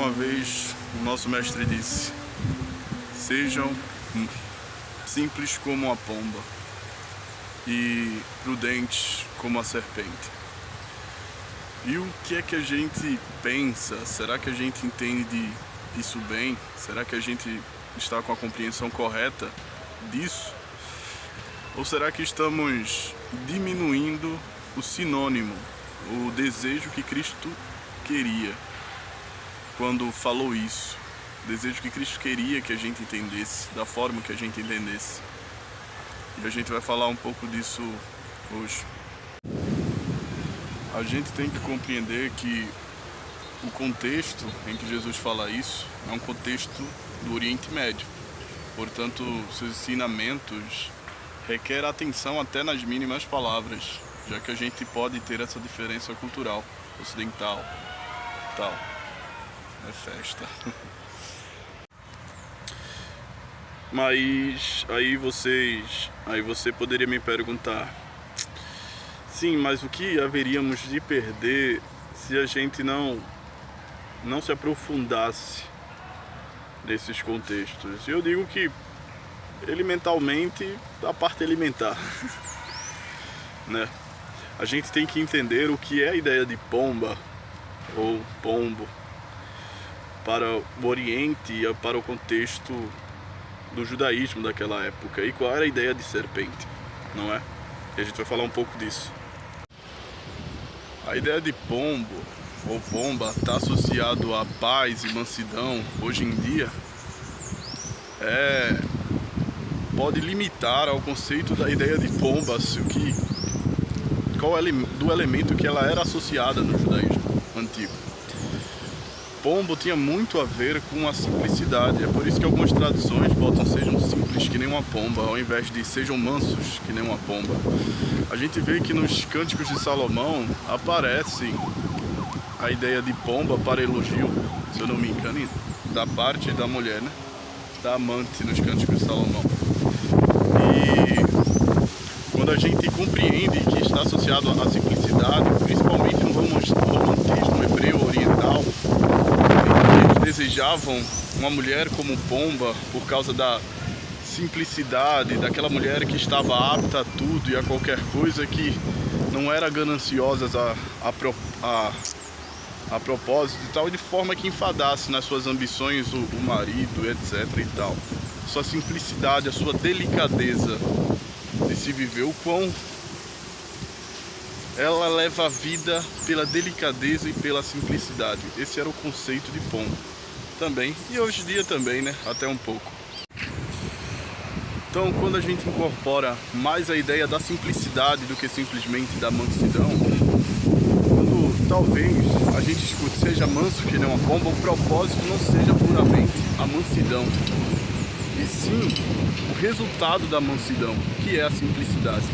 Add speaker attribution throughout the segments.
Speaker 1: Uma vez o nosso mestre disse: sejam simples como a pomba e prudentes como a serpente. E o que é que a gente pensa? Será que a gente entende isso bem? Será que a gente está com a compreensão correta disso? Ou será que estamos diminuindo o sinônimo, o desejo que Cristo queria quando falou isso? O desejo que Cristo queria que a gente entendesse, da forma que a gente entendesse. E a gente vai falar um pouco disso hoje. A gente tem que compreender que o contexto em que Jesus fala isso é um contexto do Oriente Médio. Portanto, seus ensinamentos requerem atenção até nas mínimas palavras, já que a gente pode ter essa diferença cultural, ocidental, tal. É festa. Mas aí você poderia me perguntar: sim, mas o que haveríamos de perder se a gente não se aprofundasse nesses contextos? Eu digo que elementalmente, a parte elementar, né? A gente tem que entender o que é a ideia de pomba ou pombo para o Oriente e para o contexto do judaísmo daquela época, e qual era a ideia de serpente, não é? E a gente vai falar um pouco disso. A ideia de pombo ou pomba está associado a paz e mansidão hoje em dia, pode limitar ao conceito da ideia de pomba, qual é do elemento que ela era associada no judaísmo antigo. Pombo tinha muito a ver com a simplicidade, é por isso que algumas traduções botam sejam simples que nem uma pomba, ao invés de sejam mansos que nem uma pomba. A gente vê que nos Cânticos de Salomão aparece a ideia de pomba para elogio, se eu não me engano, da parte da mulher, né? Da amante nos Cânticos de Salomão. E quando a gente compreende que está associado à simplicidade, principalmente no romantismo hebreu oriental, eles desejavam uma mulher como pomba por causa da simplicidade, daquela mulher que estava apta a tudo e a qualquer coisa, que não era gananciosa a propósito e tal, de forma que enfadasse nas suas ambições o marido, etc e tal. Sua simplicidade, a sua delicadeza de se viver, o quão ela leva a vida pela delicadeza e pela simplicidade. Esse era o conceito de pombo também, e hoje em dia também, né? Até um pouco. Então, quando a gente incorpora mais a ideia da simplicidade do que simplesmente da mansidão, quando talvez a gente escute seja manso que nem uma pomba, o propósito não seja puramente a mansidão, e sim o resultado da mansidão, que é a simplicidade.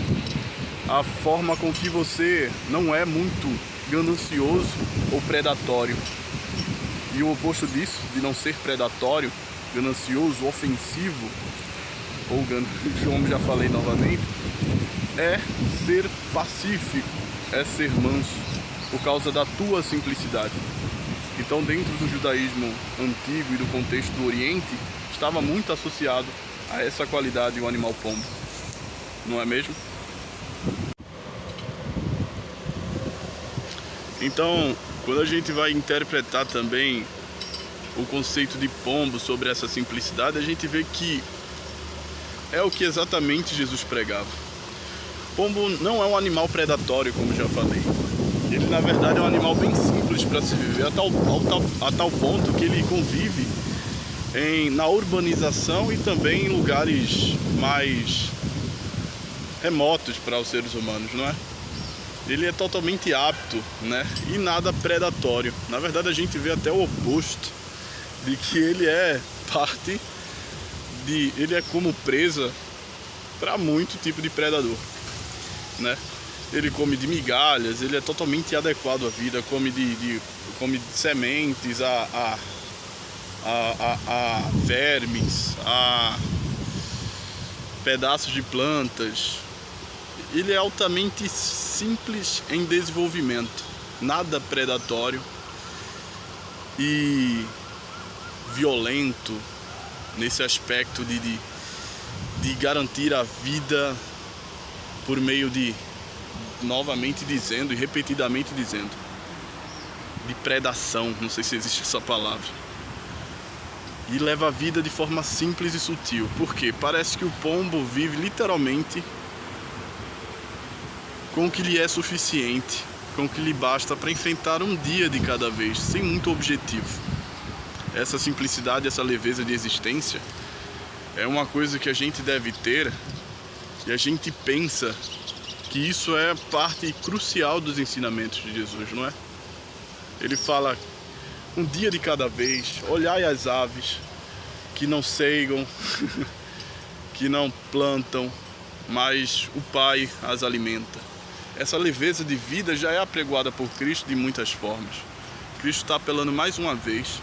Speaker 1: A forma com que você não é muito ganancioso ou predatório. E o oposto disso, de não ser predatório, ganancioso, ofensivo, ou como já falei novamente, é ser pacífico, é ser manso, por causa da tua simplicidade. Então, dentro do judaísmo antigo e do contexto do Oriente, estava muito associado a essa qualidade o animal pombo, não é mesmo? Então, quando a gente vai interpretar também o conceito de pombo sobre essa simplicidade, a gente vê que é o que exatamente Jesus pregava. Pombo não é um animal predatório, como já falei. Ele, na verdade, é um animal bem simples para se viver, a tal ponto que ele convive na urbanização e também em lugares mais remotos para os seres humanos, não é? Ele é totalmente apto, né? E nada predatório. Na verdade, a gente vê até o oposto, de que ele é ele é como presa para muito tipo de predador, né? Ele come de migalhas, ele é totalmente adequado à vida, come de sementes, a vermes, a pedaços de plantas. Ele é altamente simples em desenvolvimento, nada predatório e violento nesse aspecto de garantir a vida por meio de, novamente dizendo e repetidamente dizendo, de predação, não sei se existe essa palavra. E leva a vida de forma simples e sutil. Por quê? Parece que o pombo vive literalmente com o que lhe é suficiente, com o que lhe basta para enfrentar um dia de cada vez, sem muito objetivo. Essa simplicidade, essa leveza de existência é uma coisa que a gente deve ter, e a gente pensa que isso é parte crucial dos ensinamentos de Jesus, não é? Ele fala: um dia de cada vez, olhai as aves, que não ceigam, que não plantam, mas o Pai as alimenta. Essa leveza de vida já é apregoada por Cristo de muitas formas. Cristo está apelando mais uma vez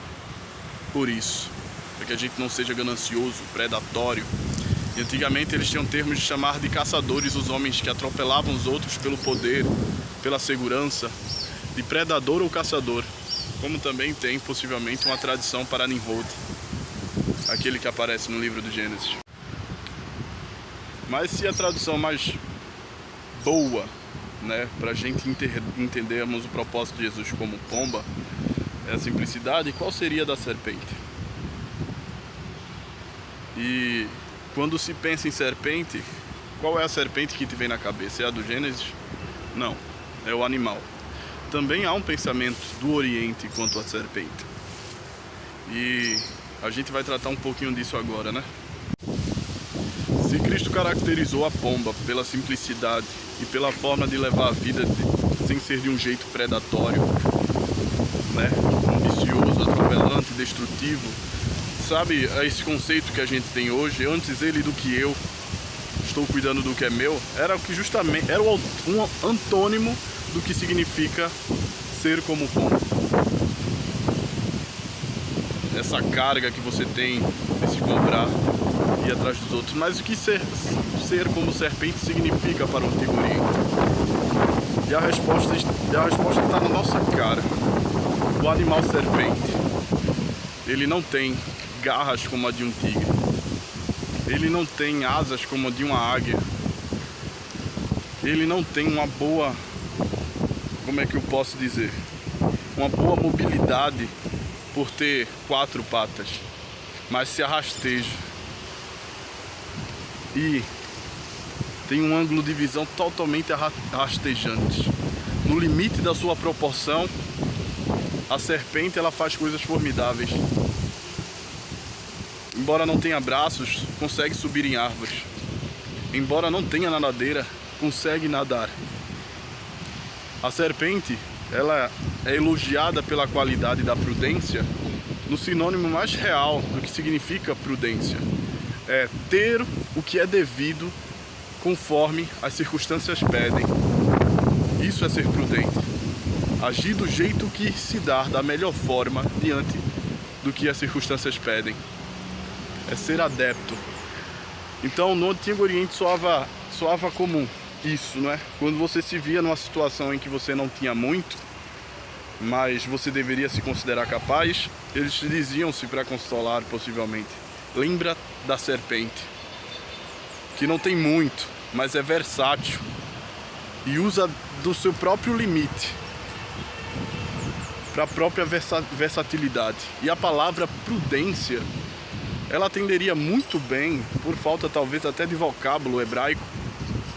Speaker 1: por isso, para que a gente não seja ganancioso, predatório. E antigamente eles tinham termos de chamar de caçadores os homens que atropelavam os outros pelo poder, pela segurança, de predador ou caçador. Como também tem, possivelmente, uma tradição para Nimrod, aquele que aparece no livro do Gênesis. Mas se a tradução mais boa, né, para a gente entendermos o propósito de Jesus como pomba, é a simplicidade, qual seria a da serpente? E quando se pensa em serpente, qual é a serpente que te vem na cabeça? É a do Gênesis? Não, é o animal. Também há um pensamento do Oriente quanto à serpente. E a gente vai tratar um pouquinho disso agora, né? Se Cristo caracterizou a pomba pela simplicidade e pela forma de levar a vida sem ser de um jeito predatório, né? Ambicioso, atropelante, destrutivo. Sabe esse conceito que a gente tem hoje? Antes ele do que eu, estou cuidando do que é meu, era o que justamente era um antônimo do que significa ser como pombo. Essa carga que você tem de se cobrar e ir atrás dos outros. Mas o que ser como serpente significa para o Antigo Oriente? E a resposta está na nossa cara. O animal serpente, ele não tem garras como a de um tigre. Ele não tem asas como a de uma águia. Ele não tem uma boa, como é que eu posso dizer? Uma boa mobilidade por ter 4 patas, mas se arrasteja. E tem um ângulo de visão totalmente rastejante. No limite da sua proporção, a serpente ela faz coisas formidáveis. Embora não tenha braços, consegue subir em árvores. Embora não tenha nadadeira, consegue nadar. A serpente ela é elogiada pela qualidade da prudência no sinônimo mais real do que significa prudência. É ter o que é devido conforme as circunstâncias pedem. Isso é ser prudente. Agir do jeito que se dá, da melhor forma, diante do que as circunstâncias pedem. É ser adepto. Então, no Antigo Oriente soava comum isso, não é? Quando você se via numa situação em que você não tinha muito, mas você deveria se considerar capaz, eles te diziam-se para consolar, possivelmente: lembra da serpente, que não tem muito, mas é versátil e usa do seu próprio limite para a própria versatilidade. E a palavra prudência, ela atenderia muito bem, por falta talvez até de vocábulo hebraico,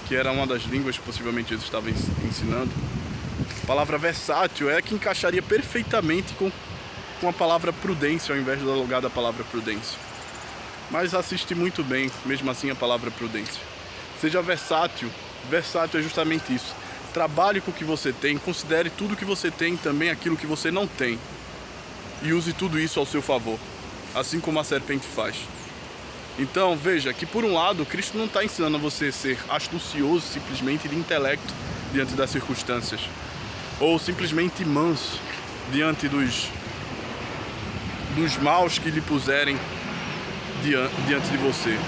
Speaker 1: que era uma das línguas que possivelmente Jesus estava ensinando. A palavra versátil é que encaixaria perfeitamente com a palavra prudência, ao invés do lugar da palavra prudência. Mas assiste muito bem, mesmo assim, a palavra prudência. Seja versátil. Versátil é justamente isso. Trabalhe com o que você tem, considere tudo que você tem, também aquilo que você não tem, e use tudo isso ao seu favor, assim como a serpente faz. Então veja que, por um lado, Cristo não está ensinando a você ser astucioso simplesmente de intelecto diante das circunstâncias, ou simplesmente manso diante dos maus que lhe puserem diante de você.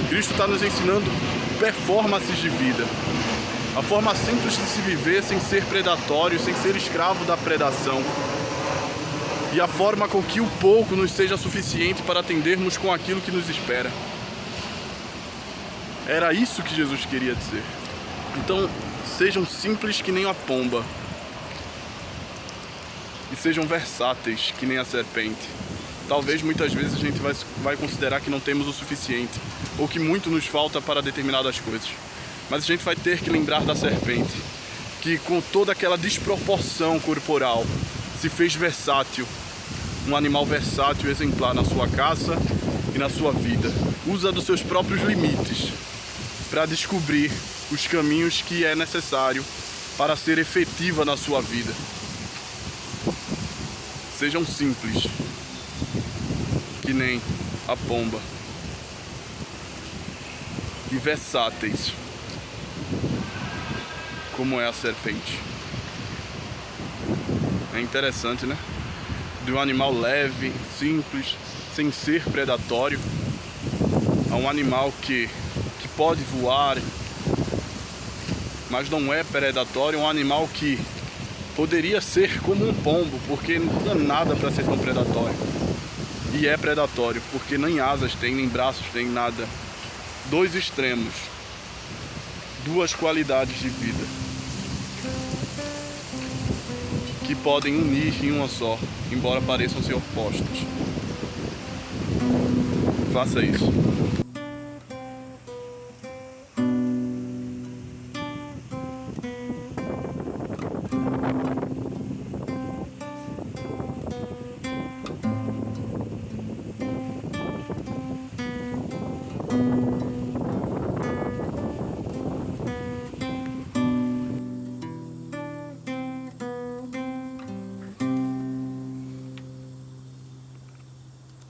Speaker 1: Cristo está nos ensinando performances de vida, a forma simples de se viver sem ser predatório, sem ser escravo da predação. e a forma com que o pouco nos seja suficiente para atendermos com aquilo que nos espera. Era isso que Jesus queria dizer. Então, sejam simples que nem a pomba e sejam versáteis que nem a serpente. Talvez muitas vezes a gente vai considerar que não temos o suficiente ou que muito nos falta para determinadas coisas. Mas a gente vai ter que lembrar da serpente, que com toda aquela desproporção corporal se fez versátil, um animal versátil e exemplar na sua caça e na sua vida. Usa dos seus próprios limites para descobrir os caminhos que é necessário para ser efetiva na sua vida. Sejam simples, que nem a pomba, e versáteis, como é a serpente. É interessante, né? De um animal leve, simples, sem ser predatório, a um animal que pode voar, mas não é predatório, um animal que poderia ser como um pombo, porque não tem nada para ser tão predatório. E é predatório, porque nem asas tem, nem braços tem, nada. Dois extremos, duas qualidades de vida que podem unir em uma só, embora pareçam ser opostos. Faça isso.